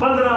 15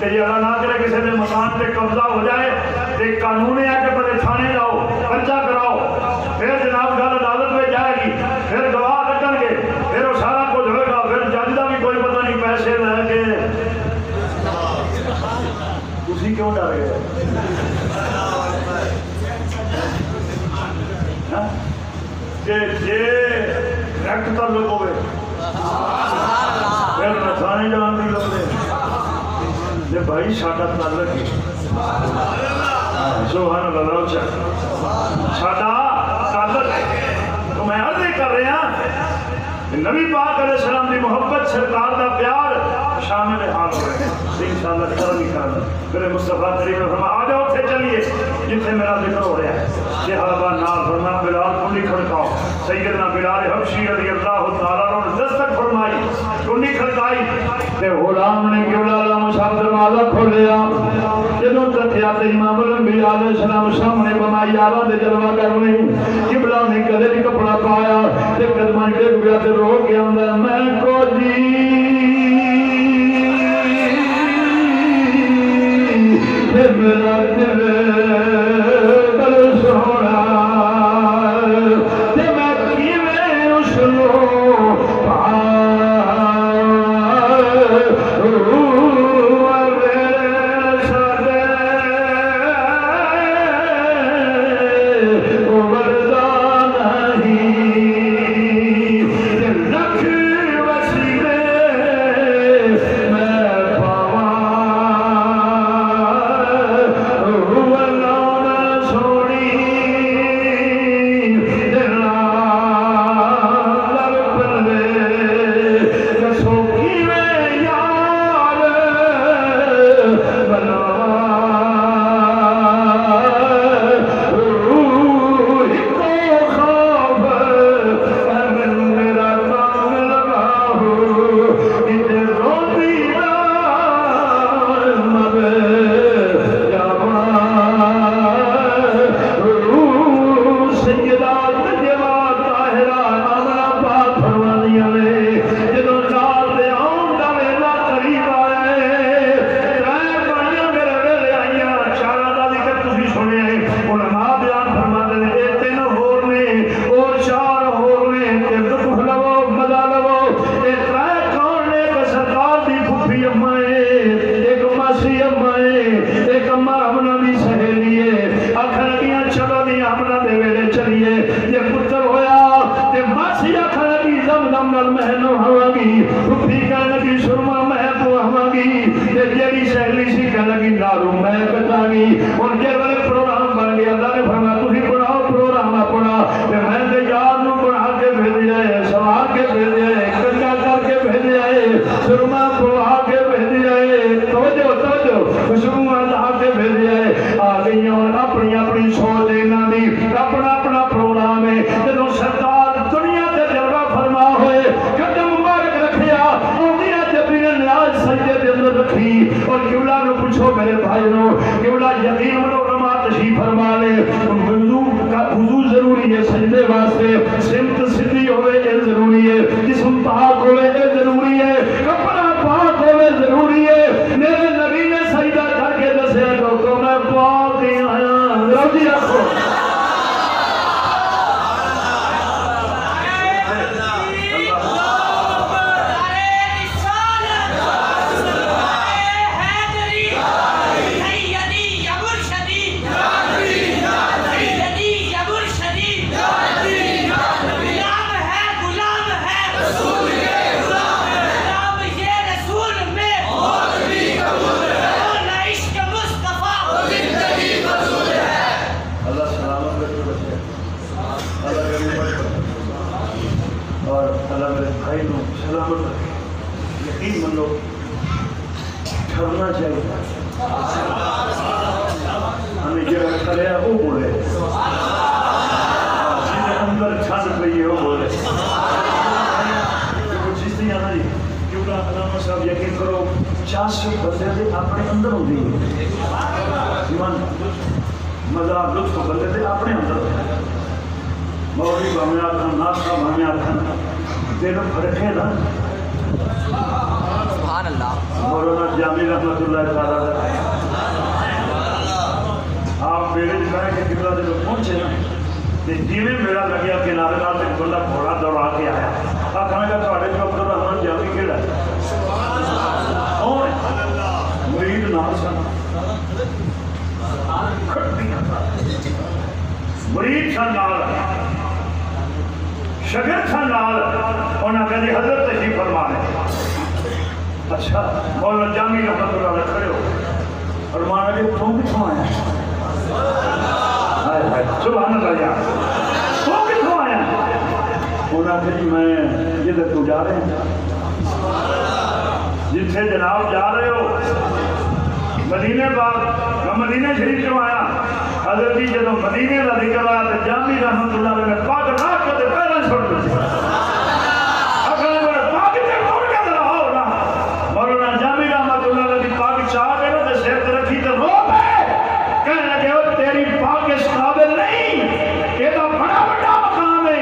کہ یہ اللہ نہ کرے کسی نے مکان پہ قبضہ ہو جائے تو قانون ہے کہ پہلے تھانے جاؤ پرچہ کراؤ پھر جناب گل عدالت میں جائے گی پھر گواہ لگن گے پھر وہ سارا کچھ ہوئے گا پھر جج کا بھی کوئی پتہ نہیں پیسے لے کے اسی کیوں ڈر گئے کہ یہ ڈائریکٹ تعلق ہوئے پھر نسانے جان بھی لگتے یہ بھائی ساڈا تعلق ہے سبحان اللہ ساڈا تعلق ہے تو میں عرض کر رہا نبی پاک علیہ السلام کی محبت سرکار کا پیار شامل حال ہوئے انشاءاللہ کرم ہی کرنا میرے مصطفیٰ کریم نے فرمایا آ جاؤ اتنے چلیے جتنے میرا ذکر ہو رہا ہے صحابہ نال فرمایا بلال کنڈی کھڑکاؤ سیدنا بلال حبشی رضی اللہ تعالیٰ عنہ نے دستک فرمائی کنڈی کھڑکائی تے غلام نے قبلہ مصعب دروازہ کھولیا جدوں تکیا تے امام الانبیاء علیہ السلام سامنے بما یاراں دے جلوہ کرنے قبلہ نے کدے نہیں کپڑا پایا تے قدماں ڈگ گیا تے رو کے آندا میں کو جی میرا دل بل سونا تے میں کیویں اس نو سبحان اللہ. مولانا جامی رحمت اللہ تعالی آپ میرے جائیں کہ قبلہ جب پہنچے نا تو جیویں میرا لگیا کنارے نال ایک بندہ گھوڑا دوڑا کے آیا آخر گا تھوڑے جو عبد الرحمان جامی کہڑا کون مرید نال سن مرید سن نال شگرد سن نال انہاں کہا حضرت تشریف فرما لے. اچھا مولانا جامی رحمت اللہ علیہ کھڑے ہو اور مانا کہ تم کتوں آیا سبحان اللہ یار تو کتوں آیا انہاں کہ جی میں جدھر تو جا رہے ہیں جتھے جناب جا رہے ہو مدینے پاک میں مدینے شریف کیوں آیا حضرت جی جدو مدینے کا ذکر آیا تو جامی رحمت اللہ علیہ میں پاک رات کے پہلے چھوڑ دیتے اگر میں پاک تے چھوڑ کے ذرا ہو نا مولانا جامی رحمت اللہ علیہ پاک چاہ کے نا تے سر تے رکھی تے رو پے کہنے لگے ہو تیری پاک اس قابل نہیں یہ تو بڑا بڑا مقام ہے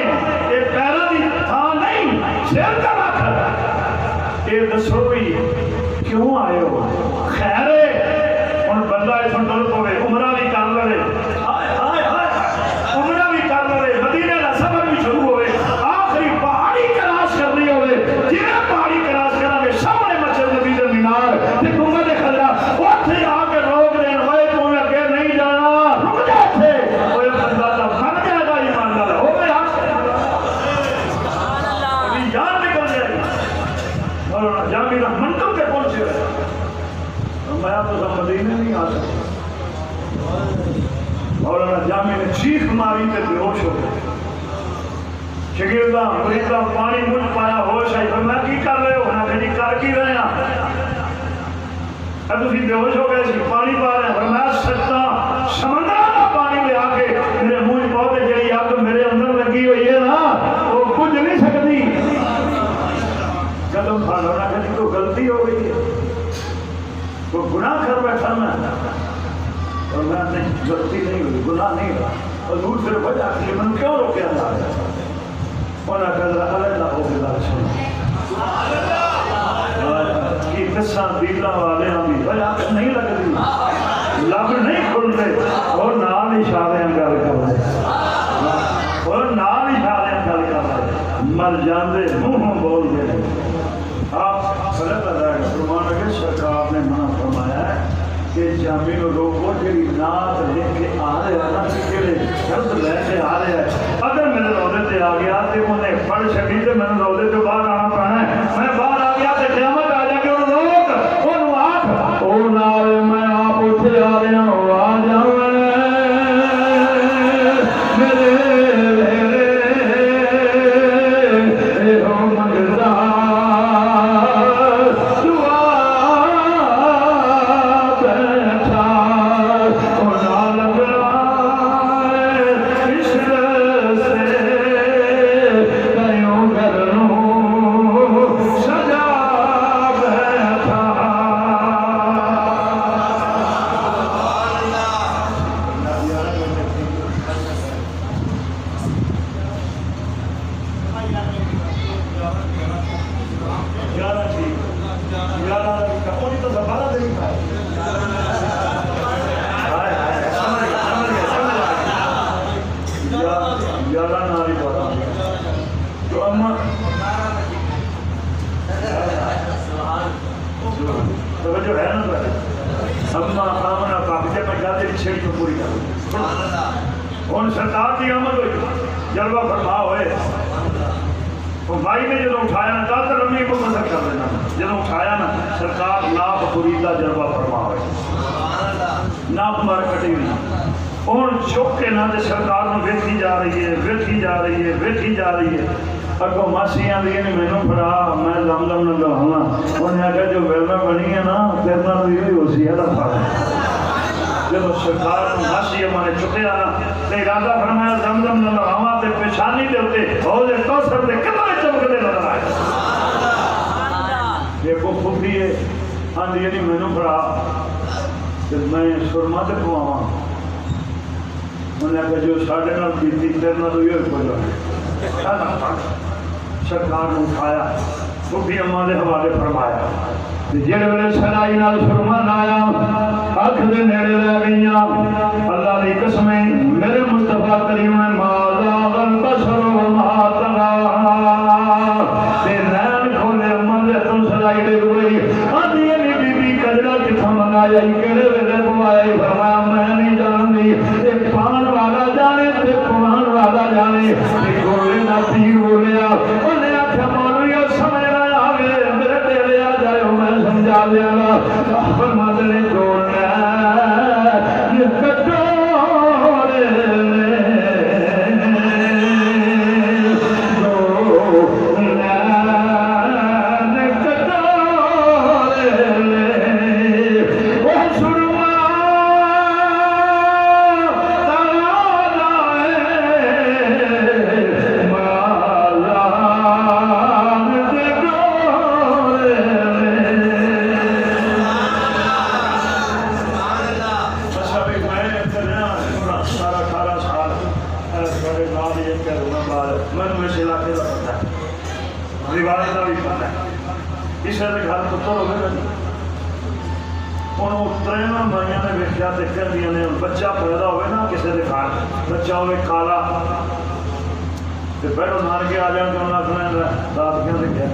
یہ پیروں کی تھان نہیں سر تے رکھ یہ دسو بھی کیوں آئے ہو خیر ہے ان بندہ اس مطلب ہوئے عمرہ بھی کر لے عمرہ بھی کر لے مدینے کا سفر بھی شروع ہوئے آخری پہاڑی کراس کرنی ہوئے جنہیں پہاڑی کراس کرنا گے سامنے مسجد نبی کے مینار تے گنبد خضرا اوتھے آ کے روک دین اوئے تو میں اگے نہیں جانا رک جا تھے اوئے بندہ تو مر جائے گا ایمان والا ہو گیا سبحان اللہ ابھی جان نکل جائے گی مولانا جامی کا منتم کے پہنچے میں تو مدینے نہیں آ سکتا مولانا جامی نے چیخ ماری تے بے ہوش ہو گئے شاگرداں مریداں پانی مجھ پایا ہوش آئی پر میں کی کر رہے ہو نہ کہ کر کی رہے ہیں اب تسی بے ہوش ہو گئے سی پانی پا رہے ہیں پر میں سکتا سمندر کا پانی لے آ کے میرے منہ پاؤ تے جڑی اگ میرے اندر لگی ہوئی ہے نا وہ کچھ نہیں سکتی قدم پھاڑ ہونا کہ تو غلطی ہو گئی ہے وہ گناہ کر بیٹھا میں اور میں نہیں غلطی نہیں ہوئی گناہ نہیں رہا حضور پھر وجہ کہ میں کیوں روکیا جا رہا ہے انہاں کہا اللہ ہو گیا کی قصہ دیدہ والے ہمیں وجہ نہیں لگتی لب نہیں کھلتے اور نال اشارے گل کر رہے اور نال اشارے گل کر رہے مر جاندے منہ بول دے آپ غلط ادا ہے فرمان لگے سرکار نے منع فرمایا ہے کہ جامی کو روکو جی نات لے کے آ رہے ہیں نا کہ شرط لے کے آ رہے ہیں اگر میرے روزے تے آ گیا تو انہیں پڑھ چکی تو میں روزے تو باہر آنا پڑنا ہے میں باہر آ گیا تو قیامت آ جا کے انہوں روک انہوں آٹھ او نال میں آپ اٹھے آ رہے ہوں آ جاؤں ہوں سرکار کی آمد ہوئی جلوہ فرما ہوئے بھائی نے جدو اٹھایا نا دس رمی کو مدد کر دینا جدو اٹھایا نا سرکار لاپ خریدا جلوہ فرما ہوئے ناپ مار کٹی ہوئی ہوں چک کے نہ سرکار نو ویکھی جا رہی ہے ویکھی جا رہی ہے ویکھی جا رہی ہے اگوں ماسیاں دی نے مینوں پڑا میں زمزم نہ لہاں انہیں آخیا جو ویلا بنی ہے نا تیرے نال یہ ہو سی ہے جب سرکار ماسی ہمارے چکیا نا تے ارادہ فرمایا زمزم نہ لہاواں تے پیشانی دے اوتے حوض کوثر دے کتنے چمکدے نظر آئے دیکھو پھوپھی ہے آندھی نہیں مینوں پڑا تے میں سرما تے پواواں انہیں آخیا جو ساڈے نال بیتی تیرے نال یہ ہو جائے سرکار نے اٹھایا پھوپھی اماں دے حوالے فرمایا جڑے ویلے سرائی نال فرمان آیا اکھ دے نیڑے رہ گئیاں اللہ دی قسمیں میرے مصطفیٰ کریم میں ماذا البشر وما طغى تے نین کھولے مندے تو سرائی ڈگ گئی آدھی علی بی بی کجرا کتھا منگایا کہڑے ویلے بوایا فرمایا میں نہیں جاندی ایک پان والا جانے تے قرآن والا جانے تے گولے نہ پیر بولیا انہیں آکھا مولویوں سمجھ نہ آگے میرے ڈیرے آ جائے میں سمجھا دیا گا فرماتے نے جوڑنا یہ کٹورے بچہ پیدا ہوئے نا کسی دے گھر بچہ ہوئے کالا تے پہلو نانکے آ جان کے انہاں آکھنا دادکیاں تے گیا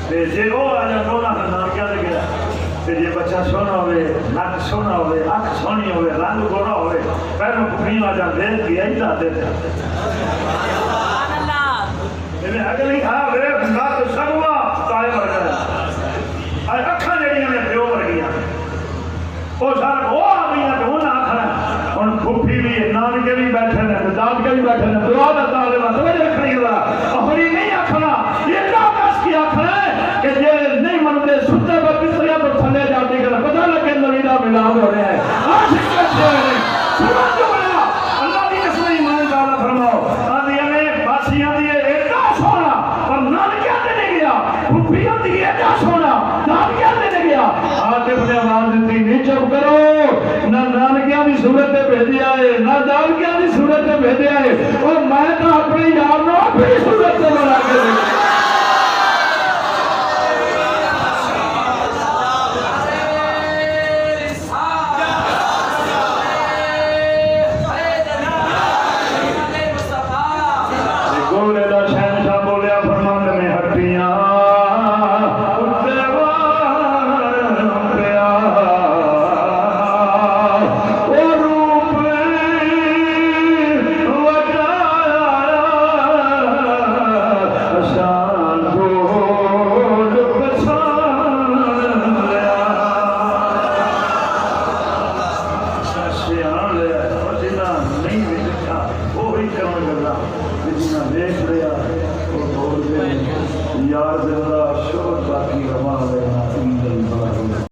تے جے وہ آ جان انہاں نانکیاں تے گیا تے جے بچہ سونا ہوئے نک سونا ہوئے اکھ سونی ہوئے رنگ گورا ہوئے پہلو کپڑی آ جان دے گیا ہی دادے تے اگلی کھا میرے بندہ تو سگوا تائے مر گیا اکھاں جڑیاں نے پیو مر گیا وہ سارا وہ آ گئی کہ انہیں آخنا ہوں پھوپھی بھی نانکے بھی بیٹھے نے دادکے بھی بیٹھے نے دعا دا طالبہ توجہ رکھنی گا اپنی نہیں آخنا یہ کس کی آخنا ہے کہ یہ نہیں منتے ستے پر پسریاں تو تھلے جاتی کر پتہ لگے نبی دا ملاد ہو رہا ہے عاشق کیسے ہو رہے سورج جو بنا اللہ کی قسم ایمان تعالیٰ فرماؤ آدھیا میں باسیاں دیئے سونا اور نانکیاں دینے گیا پھوپھیاں دیئے ایڈا سونا نانکیاں دینے گیا آتف نے آواز دیتی نہیں چپ کرو نہ نانکیاں بھی صورت پہ بھیجے آئے نہ دانکیاں بھی صورت پہ بھیجے آئے اور میں تو اپنی یار نو اپنی صورت پہ بنا کے دیں یار زندہ شوق باقی رواں